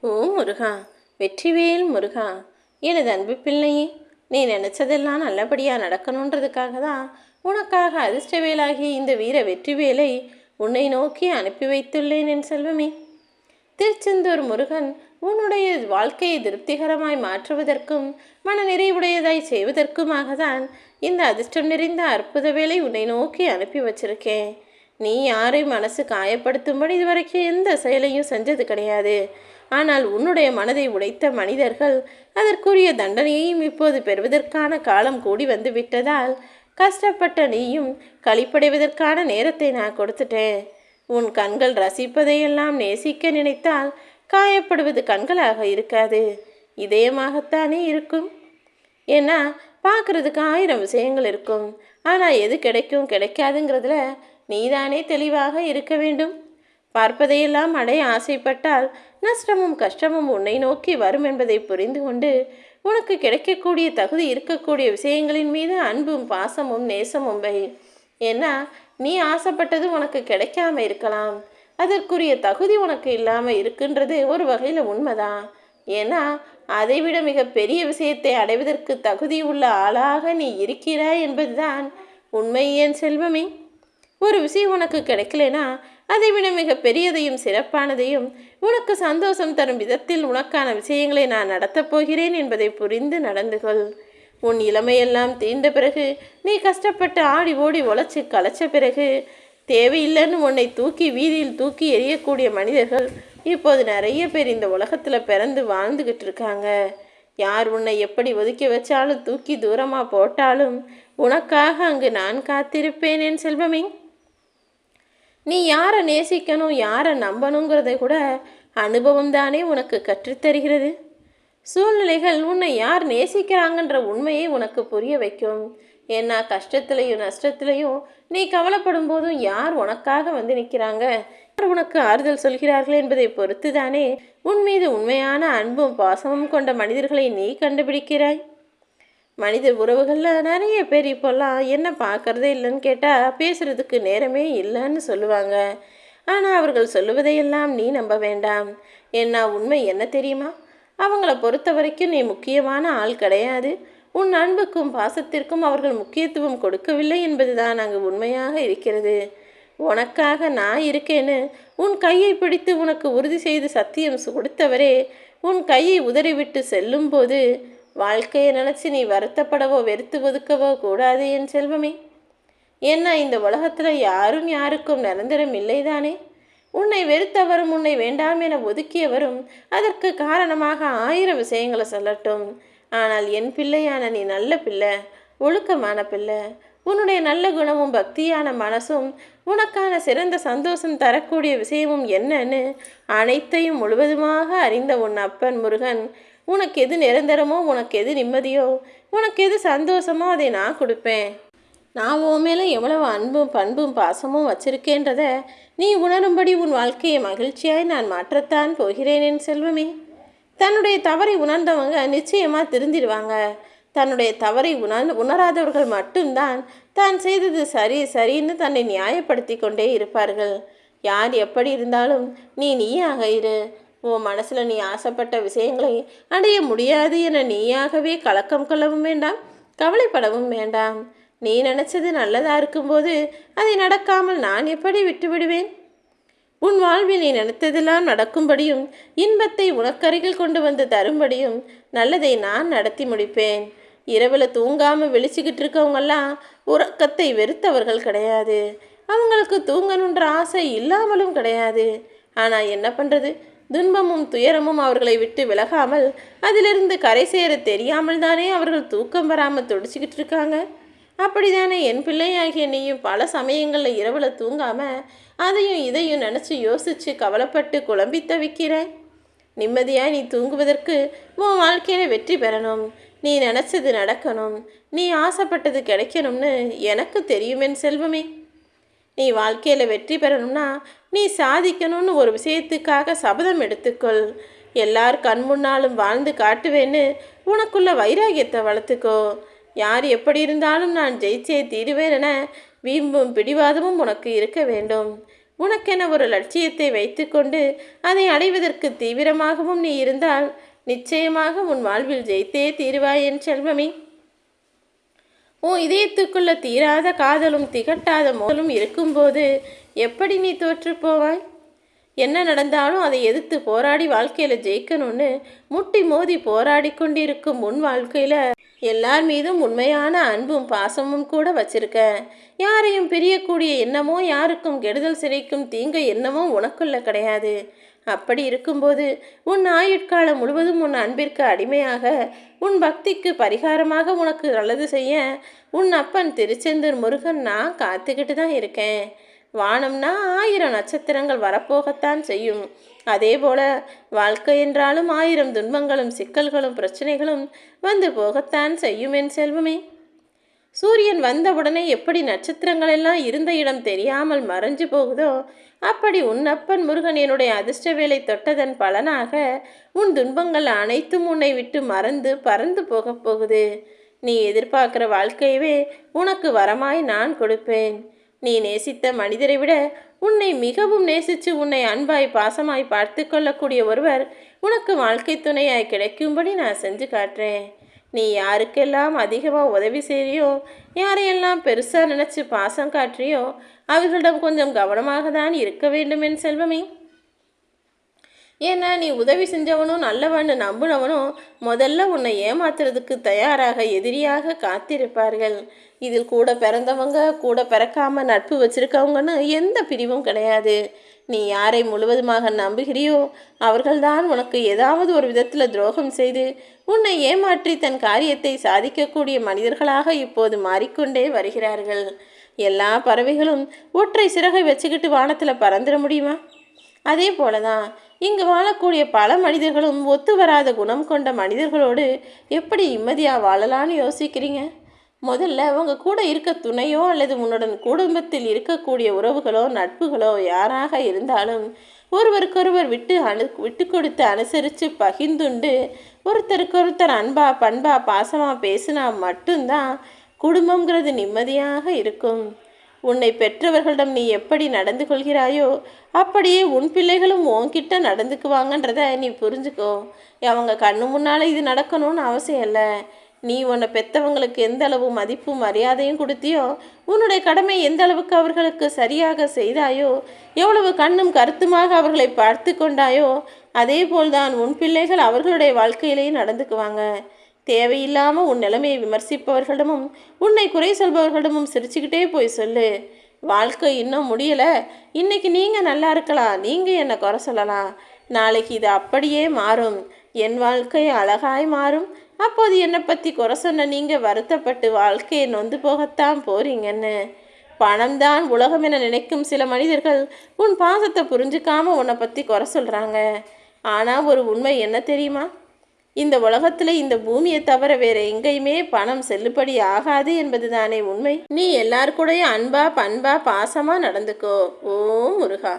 ஓ முருகா, வெற்றிவேல் முருகா, எனது அன்பு பிள்ளையே, நீ நினச்சதெல்லாம் நல்லபடியாக நடக்கணுன்றதுக்காக தான் உனக்காக அதிர்ஷ்டவேலாகிய இந்த வீர வெற்றிவேலை உன்னை நோக்கி அனுப்பி வைத்துள்ளேன் என் செல்வமே. திருச்செந்தூர் முருகன் உன்னுடைய வாழ்க்கையை திருப்திகரமாய் மாற்றுவதற்கும் மன நிறைவுடையதாய் செய்வதற்குமாக தான் இந்த அதிர்ஷ்டம் நிறைந்த அற்புத வேலை உன்னை நோக்கி அனுப்பி வச்சிருக்கேன். நீ யாரையும் மனசு காயப்படுத்தும்படி இதுவரைக்கும் எந்த செயலையும் செஞ்சது கிடையாது. ஆனால் உன்னுடைய மனதை உடைத்த மனிதர்கள் அதற்குரிய தண்டனையையும் இப்போது பெறுவதற்கான காலம் கூடி வந்து விட்டதால் கஷ்டப்பட்ட நீயும் களிப்படைவதற்கான நேரத்தை நான் கொடுத்துட்டேன். உன் கண்கள் ரசிப்பதையெல்லாம் நேசிக்க நினைத்தால் காயப்படுவது கண்களாக இருக்காது, இதயமாகத்தானே இருக்கும். ஏன்னா பார்க்குறதுக்கு 1000 விஷயங்கள் இருக்கும், ஆனால் எது கிடைக்கும் கிடைக்காதுங்கிறதுல நீதானே தெளிவாக இருக்க வேண்டும். பார்ப்பதையெல்லாம் அடைய ஆசைப்பட்டால் நஷ்டமும் கஷ்டமும் உன்னை நோக்கி வரும் என்பதை புரிந்து கொண்டு உனக்கு கிடைக்கக்கூடிய தகுதி இருக்கக்கூடிய விஷயங்களின் மீது அன்பும் பாசமும் நேசமும் வை. ஏன்னா நீ ஆசைப்பட்டது உனக்கு கிடைக்காம இருக்கலாம், அதற்குரிய தகுதி உனக்கு இல்லாமல் இருக்குன்றது ஒரு வகையில் உண்மைதான். ஏன்னா அதைவிட மிக பெரிய விஷயத்தை அடைவதற்கு தகுதி உள்ள ஆளாக நீ இருக்கிறாய் என்பதுதான் உண்மை என் செல்வமே. ஒரு விஷயம் உனக்கு கிடைக்கலனா அதைவிட மிக பெரியதையும் சிறப்பானதையும் உனக்கு சந்தோஷம் தரும் விதத்தில் உனக்கான விஷயங்களை நான் நடத்தப் போகிறேன் என்பதை புரிந்து நடந்து கொள். உன் இளமையெல்லாம் தீர்ந்த பிறகு, நீ கஷ்டப்பட்டு ஆடி ஓடி உழைச்சி களைச்ச பிறகு, தேவையில்லைன்னு உன்னை தூக்கி வீதியில் தூக்கி எறியக்கூடிய மனிதர்கள் இப்போது நிறைய பேர் இந்த உலகத்தில் பிறந்து வாழ்ந்துக்கிட்டு இருக்காங்க. யார் உன்னை எப்படி ஒதுக்கி வச்சாலும் தூக்கி தூரமாக போட்டாலும் உனக்காக அங்கு நான் காத்திருப்பேன் என் செல்வமே. நீ யாரை நேசிக்கணும் யாரை நம்பணுங்கிறத கூட அனுபவம் தானே உனக்கு கற்றுத்தருகிறது. சூழ்நிலைகள் உன்னை யார் நேசிக்கிறாங்கன்ற உண்மையை உனக்கு புரிய வைக்கும். ஏன்னா கஷ்டத்துலையும் நஷ்டத்துலையும் நீ கவலைப்படும் போதும் யார் உனக்காக வந்து நிற்கிறாங்க, யார் உனக்கு ஆறுதல் சொல்கிறார்கள் என்பதை பொறுத்து தானே உன் மீது உண்மையான அன்பும் பாசமும் கொண்ட மனிதர்களை நீ கண்டுபிடிக்கிறாய். மனித உறவுகளில் நிறைய பேர் இப்போல்லாம் என்ன பார்க்குறதே இல்லைன்னு கேட்டால் பேசுகிறதுக்கு நேரமே இல்லைன்னு சொல்லுவாங்க. ஆனால் அவர்கள் சொல்லுவதையெல்லாம் நீ நம்ப வேண்டாம். ஏன்னா உண்மை என்ன தெரியுமா, அவங்கள பொறுத்த வரைக்கும் நீ முக்கியமான ஆள் கிடையாது. உன் அன்புக்கும் பாசத்திற்கும் அவர்கள் முக்கியத்துவம் கொடுக்கவில்லை என்பதுதான் அங்கு உண்மையாக இருக்கிறது. உனக்காக நான் இருக்கேன்னு உன் கையை பிடித்து உனக்கு உறுதி செய்து சத்தியம் கொடுத்தவரே உன் கையை உதறிவிட்டு செல்லும்போது வாழ்க்கையை நினச்சி நீ வருத்தப்படவோ வெறுத்து ஒதுக்கவோ கூடாது என் செல்வமே. ஏன்னா இந்த உலகத்தில் யாரும் யாருக்கும் நிரந்தரம் இல்லைதானே. உன்னை வெறுத்தவரும் உன்னை வேண்டாம் என ஒதுக்கியவரும் அதற்கு காரணமாக 1000 விஷயங்களை சொல்லட்டும். ஆனால் என் பிள்ளையான நீ நல்ல பிள்ளை, ஒழுக்கமான பிள்ளை. உன்னுடைய நல்ல குணமும் பக்தியான மனசும் உனக்கான சிறந்த சந்தோஷம் தரக்கூடிய விஷயமும் என்னன்னு அனைத்தையும் முழுவதுமாக அறிந்த உன் அப்பன் முருகன் உனக்கு எது நிரந்தரமோ, உனக்கு எது நிம்மதியோ, உனக்கு எது சந்தோஷமோ அதை நான் கொடுப்பேன். நான் உன் மேலே எவ்வளவு அன்பும் பண்பும் பாசமும் வச்சிருக்கேன்றத நீ உணரும்படி உன் வாழ்க்கையை மகிழ்ச்சியாய் நான் மாற்றத்தான் போகிறேன் என் செல்வமே. தன்னுடைய தவறை உணர்ந்தவங்க நிச்சயமாக திருந்திடுவாங்க. தன்னுடைய தவறை உணராதவர்கள் மட்டும்தான் தான் செய்தது சரின்னு தன்னை நியாயப்படுத்தி கொண்டே இருப்பார்கள். யார் எப்படி இருந்தாலும் நீயாக இரு. உன் மனசில் நீ ஆசைப்பட்ட விஷயங்களை அடைய முடியாது என நீயாகவே கலக்கம் கொள்ளவும் வேண்டாம், கவலைப்படவும் வேண்டாம். நீ நினச்சது நல்லதாக இருக்கும்போது அதை நடக்காமல் நான் எப்படி விட்டுவிடுவேன்? உன் வாழ்வில் நீ நினைத்ததெல்லாம் நடக்கும்படியும் இன்பத்தை உனக்கருகில் கொண்டு வந்து தரும்படியும் நல்லதை நான் நடத்தி முடிப்பேன். இரவில் தூங்காமல் விழிச்சுக்கிட்டு இருக்கவங்கெல்லாம் உறக்கத்தை வெறுத்தவர்கள் கிடையாது. அவங்களுக்கு தூங்கணுன்ற ஆசை இல்லாமலும் கிடையாது. ஆனால் என்ன பண்ணுறது, துன்பமும் துயரமும் அவர்களை விட்டு விலகாமல் அதிலிருந்து கரை சேர தெரியாமல் தானே அவர்கள் தூக்கம் வராமல் துடிச்சிக்கிட்டு இருக்காங்க. அப்படிதானே என் பிள்ளையாகிய நீயும் பல சமயங்களில் இரவில் தூங்காமல் அதையும் இதையும் நினச்சி யோசித்து கவலைப்பட்டு குழம்பி தவிக்கிறாய். நிம்மதியாக நீ தூங்குவதற்கு உன் வாழ்க்கையில் வெற்றி பெறணும், நீ நினச்சது நடக்கணும், நீ ஆசைப்பட்டது கிடைக்கணும்னு எனக்கு தெரியும் என் செல்வமே. நீ வாழ்க்கையில் வெற்றி பெறணும்னா நீ சாதிக்கணும்னு ஒரு விஷயத்துக்காக சபதம் எடுத்துக்கொள். எல்லார் கண் முன்னாலும் வாழ்ந்து காட்டுவேன்னு உனக்குள்ள வைராகியத்தை வளர்த்துக்கோ. யார் எப்படி இருந்தாலும் நான் ஜெயிச்சே தீருவேன் என வீம்பும் பிடிவாதமும் உனக்கு இருக்க வேண்டும். உனக்கென ஒரு லட்சியத்தை வைத்துக்கொண்டு அதை அடைவதற்கு தீவிரமாகவும் நீ இருந்தால் நிச்சயமாக உன் வாழ்வில் ஜெயித்தே தீருவாய் என் செல்வமே. உன் இதயத்துக்குள்ள தீராத காதலும் திகட்டாத மோதலும் இருக்கும்போது எப்படி நீ தோற்று போவாய்? என்ன நடந்தாலும் அதை எதிர்த்து போராடி வாழ்க்கையில் ஜெயிக்கணும்னு முட்டி மோதி போராடி கொண்டிருக்கும் உன் வாழ்க்கையில் எல்லார் மீதும் உண்மையான அன்பும் பாசமும் கூட வச்சிருக்க. யாரையும் பிரியக்கூடிய எண்ணமோ யாருக்கும் கெடுதல் சிறைக்கும் தீங்கு எண்ணமோ உனக்குள்ள கிடையாது. அப்படி இருக்கும்போது உன் ஆயுட்காலம் முழுவதும் உன் அன்பிற்கு அடிமையாக உன் பக்திக்கு பரிகாரமாக உனக்கு நல்லது செய்ய உன் அப்பன் திருச்செந்தூர் முருகன் நான் காத்துக்கிட்டு தான் இருக்கேன். வானம்னா 1000 நட்சத்திரங்கள் வரப்போகத்தான் செய்யும். அதே போல வாழ்க்கை என்றாலும் 1000 துன்பங்களும் சிக்கல்களும் பிரச்சனைகளும் வந்து போகத்தான் செய்யும் என் செல்வமே. சூரியன் வந்தவுடனே எப்படி நட்சத்திரங்கள் எல்லாம் இருந்த இடம் தெரியாமல் மறைஞ்சு போகுதோ அப்படி உன் அப்பன் முருகன் என்னுடைய அதிர்ஷ்ட வேலை தொட்டதன் பலனாக உன் துன்பங்கள் அனைத்தும் உன்னை விட்டு மறந்து பறந்து போகப் போகுது. நீ எதிர்பார்க்கிற வாழ்க்கையவே உனக்கு வரமாய் நான் கொடுப்பேன். நீ நேசித்த மனிதரை விட உன்னை மிகவும் நேசித்து உன்னை அன்பாய் பாசமாய் பார்த்து கொள்ளக்கூடிய ஒருவர் உனக்கு வாழ்க்கை துணையாய் கிடைக்கும்படி நான் செஞ்சு காட்டுறேன். நீ யாருக்கெல்லாம் அதிகமாக உதவி செய்கிறியோ யாரையெல்லாம் பெருசாக நினச்சி பாசம் காட்டுறியோ அவர்களிடம் கொஞ்சம் கவனமாக தான் இருக்க வேண்டும் என் செல்வமே. ஏன்னா நீ உதவி செஞ்சவனும் நல்லவன்னு நம்பினவனும் முதல்ல உன்னை ஏமாத்துறதுக்கு தயாராக எதிரியாக காத்திருப்பார்கள். இதில் கூட பிறந்தவங்க கூட பிறக்காம நட்பு வச்சிருக்கவங்கன்னு எந்த பிரிவும் கிடையாது. நீ யாரை முழுவதுமாக நம்புகிறியோ அவர்கள்தான் உனக்கு ஏதாவது ஒரு விதத்தில் துரோகம் செய்து உன்னை ஏமாற்றி தன் காரியத்தை சாதிக்கக்கூடிய மனிதர்களாக இப்போது மாறிக்கொண்டே வருகிறார்கள். எல்லா பறவைகளும் ஒற்றை சிறகை வச்சுக்கிட்டு வானத்தில் பறந்துட முடியுமா? அதே போலதான் இங்கு வாழக்கூடிய பல மனிதர்களும் ஒத்து வராத குணம் கொண்ட மனிதர்களோடு எப்படி நிம்மதியாக வாழலான்னு யோசிக்கிறீங்க? முதல்ல உங்க கூட இருக்க துணையோ அல்லது உன்னுடன் குடும்பத்தில் இருக்கக்கூடிய உறவுகளோ நட்புகளோ யாராக இருந்தாலும் ஒருவருக்கொருவர் விட்டு கொடுத்து அனுசரித்து பகிர்ந்துண்டு ஒருத்தருக்கொருத்தர் அன்பா பண்பா பாசமாக பேசினா மட்டும்தான் குடும்பங்கிறது நிம்மதியாக இருக்கும். உன்னை பெற்றவர்களிடம் நீ எப்படி நடந்து கொள்கிறாயோ அப்படியே உன் பிள்ளைகளும் உன்கிட்ட நடந்துக்குவாங்கன்றத நீ புரிஞ்சுக்கோ. அவங்க கண்ணு முன்னால் இது நடக்கணும்னு அவசியம் இல்லை. நீ உன்னை பெற்றவங்களுக்கு எந்த அளவு மதிப்பும் மரியாதையும் கொடுத்தியோ உன்னுடைய கடமை எந்த அளவுக்கு அவர்களுக்கு சரியாக செய்தாயோ எவ்வளவு கண்ணும் கருத்துமாக அவர்களை பார்த்து கொண்டாயோ அதே போல்தான் உன் பிள்ளைகள் அவர்களுடைய வாழ்க்கையிலேயே நடந்துக்குவாங்க. தேவையில்லாமல் உன் நிலைமையை விமர்சிப்பவர்களிடமும் உன்னை குறை சொல்பவர்களிடமும் சிரிச்சுக்கிட்டே போய் சொல்லு. வாழ்க்கை இன்னும் முடியலை, இன்னைக்கு நீங்கள் நல்லா இருக்கலாம், நீங்கள் என்னை குறை சொல்லலாம், நாளைக்கு இது அப்படியே மாறும், என் வாழ்க்கை அழகாய் மாறும், அப்போது என்னை பற்றி குறை சொன்ன நீங்கள் வருத்தப்பட்டு வாழ்க்கையை நொந்து போகத்தான் போறீங்கன்னு. பணம்தான் உலகம் என நினைக்கும் சில மனிதர்கள் உன் பாசத்தை புரிஞ்சுக்காம உன்னை பற்றி குறை சொல்கிறாங்க. ஆனால் ஒரு உண்மை என்ன தெரியுமா? இந்த உலகத்தில் இந்த பூமியை தவிர வேற எங்கேயுமே பணம் செல்லுபடி ஆகாது என்பது தானே உண்மை. நீ எல்லார் கூடயும் அன்பா பண்பா பாசமாக நடந்துக்கோ. ஓம் முருகா.